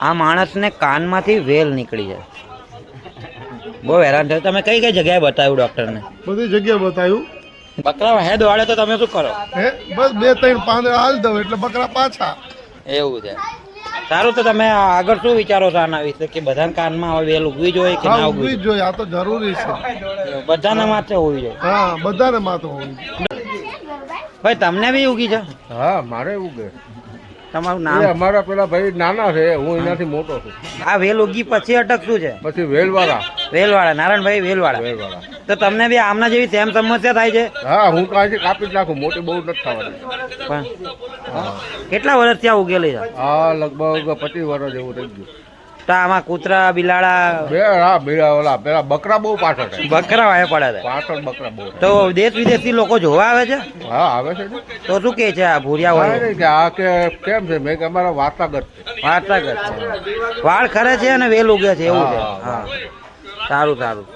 આ માણસને કાનમાંથી વેલ નીકળી જાય, બહુ હેરાન થયો. તમે કઈ કઈ જગ્યાએ બતાવ્યું ડોક્ટરને? બધી જગ્યાએ બતાવ્યું. બકરા હેડ વાળે તો તમે શું કરો? હે બસ 2-3 પાંદડા હાલ દઉં એટલે બકરા પાછા. એવું છે. સારું, તો તમે આગળ શું વિચારો છો આના વિશે, કે બધાના કાનમાં હવે વેલ ઉગવી જોઈએ કે ના ઉગવી ઉગવી જોઈએ? આ તો જરૂરી છે. જોઈએ? બધાના માથે હોવી જોઈએ. હા, બધાને માથે હોવી. ભાઈ તમને બી ઉગી છે? હા, મારે ઉગે. તમારું નામ? અમારા પેલા ભાઈ નાના છે, હું એનાથી મોટો છું. આ વેલ ઉગી પછી અટક શું છે? પછી વેલવાળા. વેલવાળા, નારાયણભાઈ વેલવાળા. વેલવાળા. તો તમને બી આમના જેવી સેમ સમસ્યા થાય છે? હા, હું તો આજે કાપી જ નાખું, મોટી બહુ નથી થવાની. પણ કેટલા વર્ષથી આ ઉગેલી છે? હા, લગભગ 25 વર્ષ જેવું થઈ ગયું. તો આમાં કૂતરા બિલાડા હા, બીડા ઓલા પેલા બકરા બહુ પાછળ છે. બકરા વાય પડે છે. પાછળ બકરા બહુ છે. તો દેશ વિદેશથી લોકો જોવા આવે છે? હા, આવે છે ને. તો શું કે છે આ ભૂરિયા હા, હોય? નહીં કે આ કે કેમ છે, મેં કે અમારા વાર્તાગત છે. વાર્તાગત છે. વાળ ખરે છે અને વેલ ઉગે છે એવું છે. હા, હા, સારું સારું.